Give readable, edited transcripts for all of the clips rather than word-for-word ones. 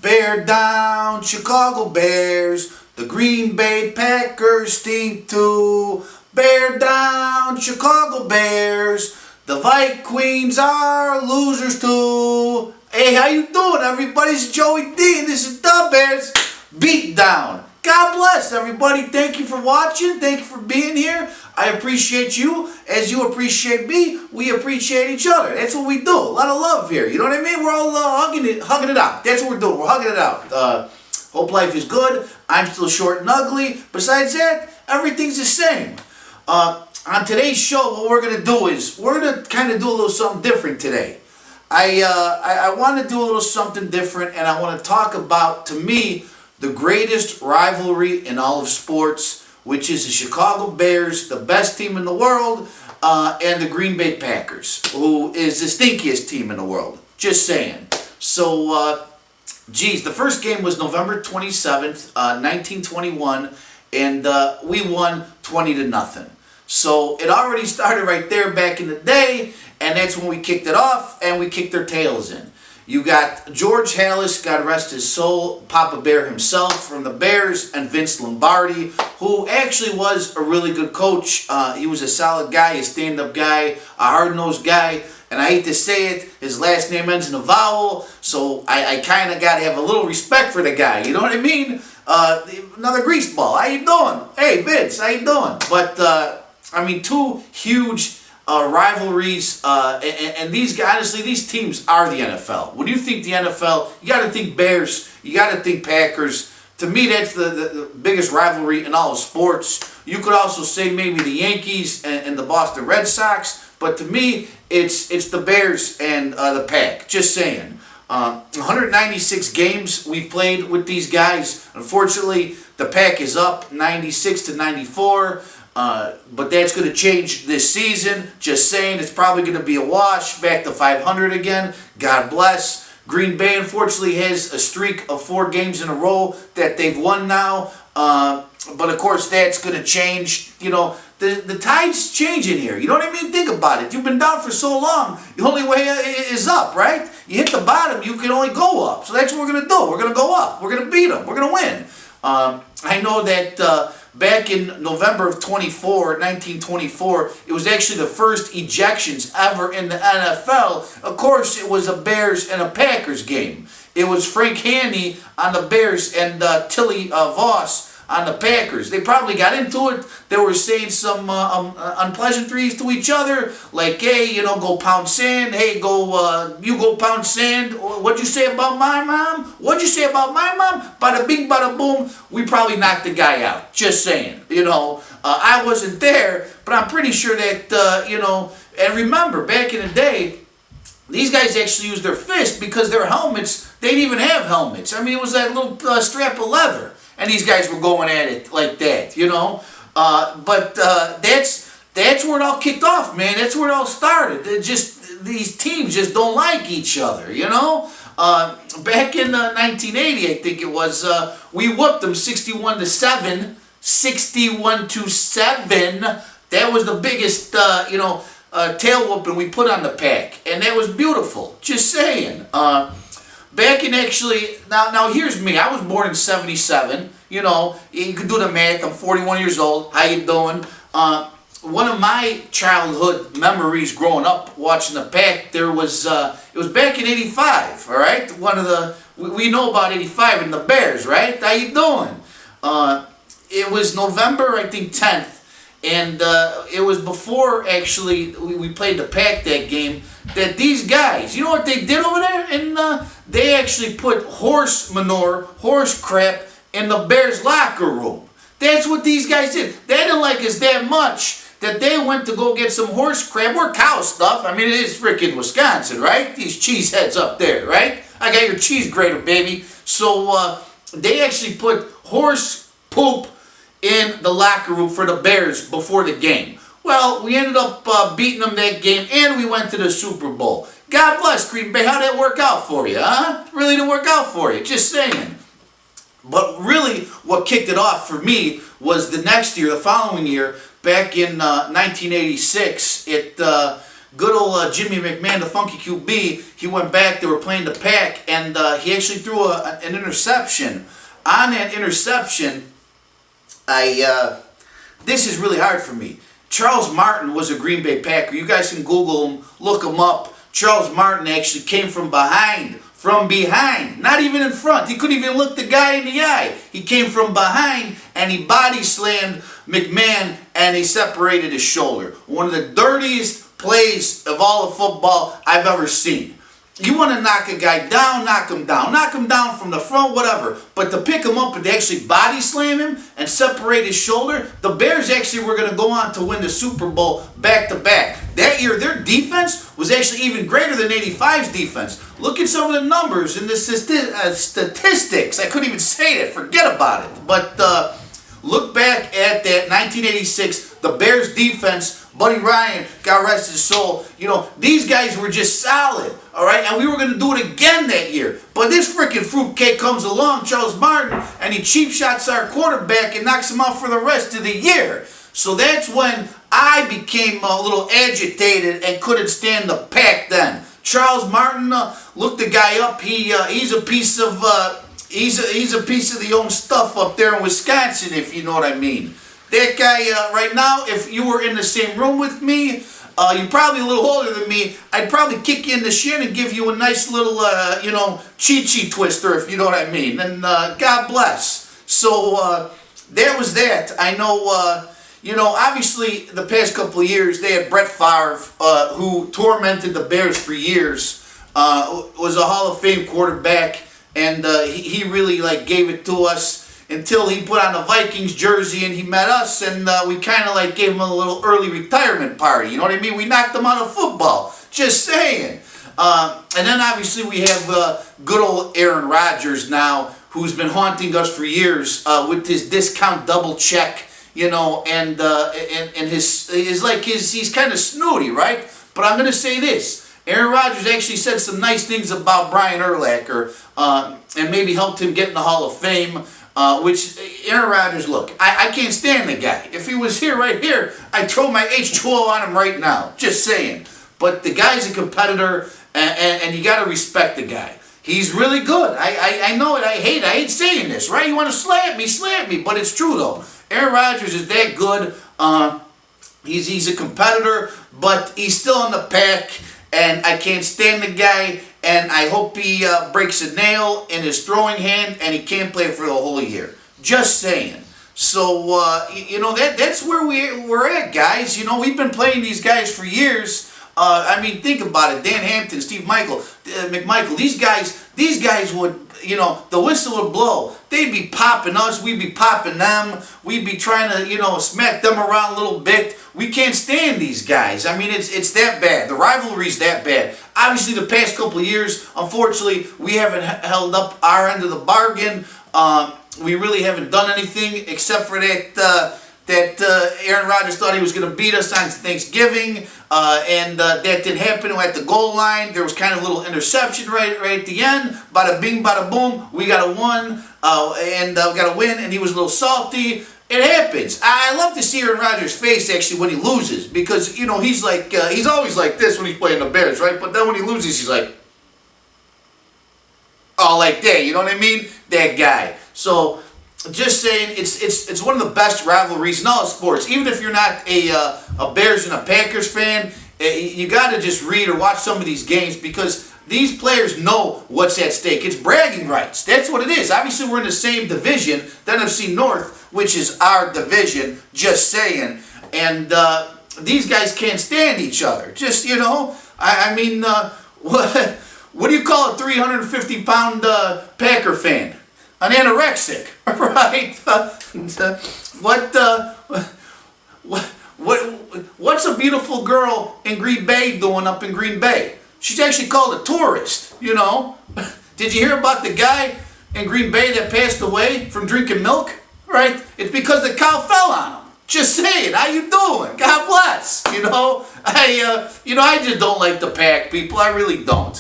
Bear down, Chicago Bears. The Green Bay Packers stink too. Bear down, Chicago Bears. The Vikings are losers too. Hey, how you doing, everybody? It's Joey D, and this is the Bears Beatdown. God bless everybody. Thank you for watching. Thank you for being here. I appreciate you as you appreciate me. We appreciate each other. That's what we do. A lot of love here. You know what I mean? We're all hugging it out. That's what we're doing. We're hugging it out. Hope life is good. I'm still short and ugly. Besides that, everything's the same. On today's show, what we're gonna do is we're gonna kind of do a little something different today. I want to do a little something different, and I want to talk about, to me, the greatest rivalry in all of sports, which is the Chicago Bears, the best team in the world, and the Green Bay Packers, who is the stinkiest team in the world. Just saying. So, the first game was November 27th, 1921, and we won 20-0. So it already started right there back in the day, and that's when we kicked it off, and we kicked their tails in. You got George Halas, God rest his soul, Papa Bear himself from the Bears, and Vince Lombardi, who actually was a really good coach. He was a solid guy, a stand-up guy, a hard-nosed guy, and I hate to say it, his last name ends in a vowel, so I kind of got to have a little respect for the guy, you know what I mean? Another greaseball. How you doing? Hey, Vince, how you doing? But, I mean, two huge rivalries, and these guys, honestly, these teams are the NFL. When you think the NFL, you got to think Bears, you got to think Packers. To me, that's the biggest rivalry in all of sports. You could also say maybe the Yankees and the Boston Red Sox, but to me, it's the Bears and the Pack. Just saying. 196 games we've played with these guys. Unfortunately, the Pack is up 96-94. But that's going to change this season. Just saying, it's probably going to be a wash, back to 500 again. God bless. Green Bay, unfortunately, has a streak of 4 games in a row that they've won now. But, of course, that's going to change. You know, the tide's changing here. You know what I mean? Think about it. You've been down for so long, the only way is up, right? You hit the bottom, you can only go up. So that's what we're going to do. We're going to go up. We're going to beat them. We're going to win. I know that back in November of 1924, it was actually the first ejections ever in the NFL. Of course, it was a Bears and a Packers game. It was Frank Haney on the Bears and Tilly Voss on the Packers. They probably got into it. They were saying some unpleasantries to each other, like, hey, you know, go pound sand. Hey, you go pound sand. What'd you say about my mom? What'd you say about my mom? Bada bing, bada boom. We probably knocked the guy out. Just saying. You know, I wasn't there, but I'm pretty sure that, you know, and remember, back in the day, these guys actually used their fists because their helmets, they didn't even have helmets. I mean, it was that little strap of leather. And these guys were going at it like that, you know. But that's where it all kicked off, man. That's where it all started. These teams just don't like each other, you know. Back in 1980, I think it was, we whooped them 61-7, 61-7. That was the biggest, you know, tail whooping we put on the Pack, and that was beautiful. Just saying. Back in actually, now here's me. I was born in 77. You know, you can do the math. I'm 41 years old. How you doing? One of my childhood memories growing up watching the Pack, it was back in 85, all right? We know about 85 and the Bears, right? How you doing? It was November, I think, 10th. And it was before, actually, we played the Pack that game, that these guys, you know what they did over there? And they actually put horse manure, horse crap, in the Bears' locker room. That's what these guys did. They didn't like us that much that they went to go get some horse crap or cow stuff. I mean, it is freaking Wisconsin, right? These cheese heads up there, right? I got your cheese grater, baby. So they actually put horse poop in the locker room for the Bears before the game. Well, we ended up beating them that game, and we went to the Super Bowl. God bless Green Bay. How'd that work out for you, huh? Really didn't work out for you. Just saying. But really, what kicked it off for me was the next year, the following year, back in 1986. good old Jimmy McMahon, the funky QB, he went back, they were playing the Pack, and he actually threw an interception. On that interception, this is really hard for me. Charles Martin was a Green Bay Packer. You guys can Google him, look him up. Charles Martin actually came from behind. From behind, not even in front. He couldn't even look the guy in the eye. He came from behind and he body slammed McMahon and he separated his shoulder. One of the dirtiest plays of all of football I've ever seen. You want to knock a guy down, knock him down from the front, whatever. But to pick him up and to actually body slam him and separate his shoulder, the Bears actually were going to go on to win the Super Bowl back-to-back. That year, their defense was actually even greater than 85's defense. Look at some of the numbers and the statistics. I couldn't even say that. Forget about it. But look back at that 1986, the Bears defense. Buddy Ryan, God rest his soul. You know, these guys were just solid, all right? And we were going to do it again that year. But this freaking fruitcake comes along, Charles Martin, and he cheap shots our quarterback and knocks him out for the rest of the year. So that's when I became a little agitated and couldn't stand the Pack then. Charles Martin, look the guy up. He's a piece of he's a piece of the own stuff up there in Wisconsin, if you know what I mean. That guy, right now, if you were in the same room with me, you're probably a little older than me, I'd probably kick you in the shin and give you a nice little, chi-chi twister, if you know what I mean. And God bless. So that was that. I know, obviously, the past couple of years, they had Brett Favre, who tormented the Bears for years, was a Hall of Fame quarterback, and he really, gave it to us. Until he put on the Vikings jersey and he met us, and we kind of gave him a little early retirement party. You know what I mean? We knocked him out of football. Just saying. And then obviously we have good old Aaron Rodgers now, who's been haunting us for years with his discount double check, and he's kind of snooty, right? But I'm gonna say this. Aaron Rodgers actually said some nice things about Brian Urlacher, and maybe helped him get in the Hall of Fame. Which, Aaron Rodgers, look, I can't stand the guy. If he was here, right here, I'd throw my H2O on him right now. Just saying. But the guy's a competitor, and you got to respect the guy. He's really good. I know it. I hate saying this, right? You want to slam me. But it's true, though. Aaron Rodgers is that good. He's a competitor, but he's still in the Pack, and I can't stand the guy. And I hope he breaks a nail in his throwing hand and he can't play for the whole year. Just saying. So, that's where we're at, guys. We've been playing these guys for years. Think about it. Dan Hampton, Steve McMichael, these guys would, the whistle would blow. They'd be popping us. We'd be popping them. We'd be trying to, smack them around a little bit. We can't stand these guys. It's that bad. The rivalry's that bad. Obviously, the past couple of years, unfortunately, we haven't held up our end of the bargain. We really haven't done anything except for that Aaron Rodgers thought he was going to beat us on Thanksgiving, and that didn't happen. At the goal line, there was kind of a little interception right at the end. Bada bing, bada boom. We got a win, and we got a win, and he was a little salty. It happens. I love to see Aaron Rodgers' face actually when he loses, because he's he's always like this when he's playing the Bears, right? But then when he loses, he's like, oh, like that. You know what I mean? That guy. So. Just saying, it's one of the best rivalries in all sports. Even if you're not a Bears and a Packers fan, you got to just read or watch some of these games, because these players know what's at stake. It's bragging rights. That's what it is. Obviously, we're in the same division, the NFC North, which is our division. Just saying. And these guys can't stand each other. Just, what do you call a 350-pound Packer fan? An anorexic, right? What's a beautiful girl in Green Bay doing up in Green Bay? She's actually called a tourist, Did you hear about the guy in Green Bay that passed away from drinking milk? Right? It's because the cow fell on him. Just saying, how you doing? God bless. I just don't like the Pack people. I really don't.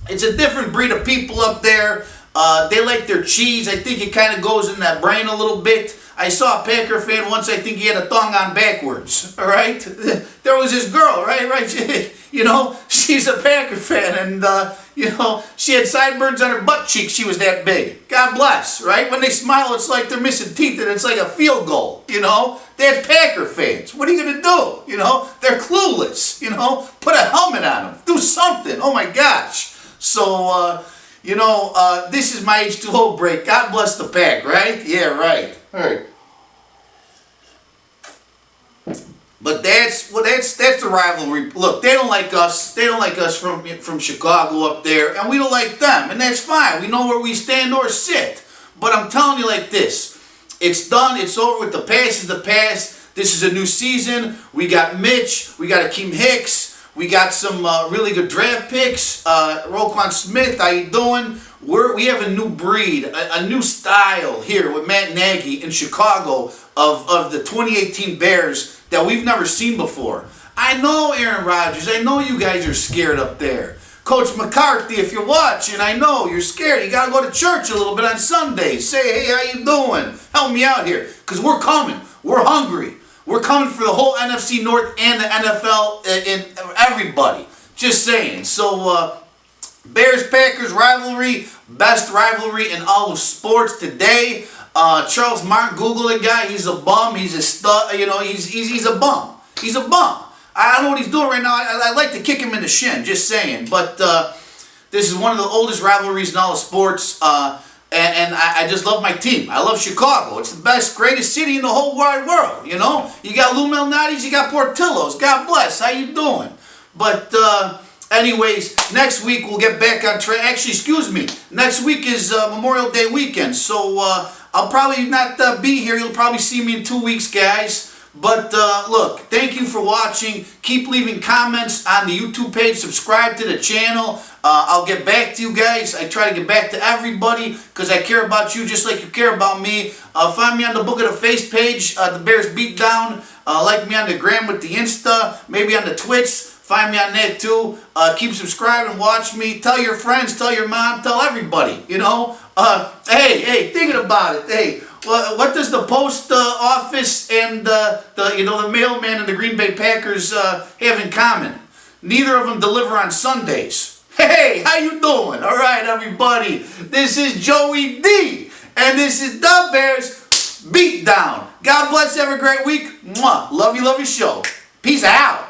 It's a different breed of people up there. They like their cheese. I think it kind of goes in that brain a little bit. I saw a Packer fan once, I think he had a thong on backwards, all right? There was this girl, right? She's a Packer fan, and, she had sideburns on her butt cheeks. She was that big. God bless, right? When they smile, it's like they're missing teeth, and it's like a field goal, That's Packer fans. What are you going to do, They're clueless, Put a helmet on them. Do something. Oh, my gosh. So, this is my H2O break. God bless the Pack, right? Yeah, right. All right. But that's the rivalry. Look, they don't like us. They don't like us from Chicago up there, and we don't like them, and that's fine. We know where we stand or sit. But I'm telling you like this: it's done. It's over with. The past is the past. This is a new season. We got Mitch. We got Akeem Hicks. We got some really good draft picks. Roquan Smith, how you doing? We have a new breed, a new style here with Matt Nagy in Chicago of the 2018 Bears that we've never seen before. I know, Aaron Rodgers, I know you guys are scared up there. Coach McCarthy, if you're watching, I know you're scared. You got to go to church a little bit on Sundays. Say, hey, how you doing? Help me out here. Because we're coming. We're hungry. We're coming for the whole NFC North and the NFL and everybody. Just saying. So, Bears-Packers rivalry, best rivalry in all of sports today. Charles Martin, Google it, guy. He's a bum. He's a stud. He's a bum. He's a bum. I don't know what he's doing right now. I'd like to kick him in the shin. Just saying. But this is one of the oldest rivalries in all of sports. And I just love my team. I love Chicago. It's the best, greatest city in the whole wide world, You got Lou Malnati's, you got Portillo's. God bless. How you doing? But, anyways, next week we'll get back on track. Actually, excuse me. Next week is Memorial Day weekend. So, I'll probably not be here. You'll probably see me in 2 weeks, guys. But, look, thank you for watching. Keep leaving comments on the YouTube page. Subscribe to the channel. I'll get back to you guys. I try to get back to everybody because I care about you just like you care about me. Find me on the Book of the Face page, the Bears Beatdown. Like me on the Gram with the Insta. Maybe on the Twitch. Find me on that too. Keep subscribing. Watch me. Tell your friends. Tell your mom. Tell everybody. Hey, thinking about it. Hey, what does the post office and the mailman and the Green Bay Packers have in common? Neither of them deliver on Sundays. Hey, how you doing? All right, everybody. This is Joey D, and this is the Bears Beatdown. God bless. Have a great week. Mwah. Love you show. Peace out.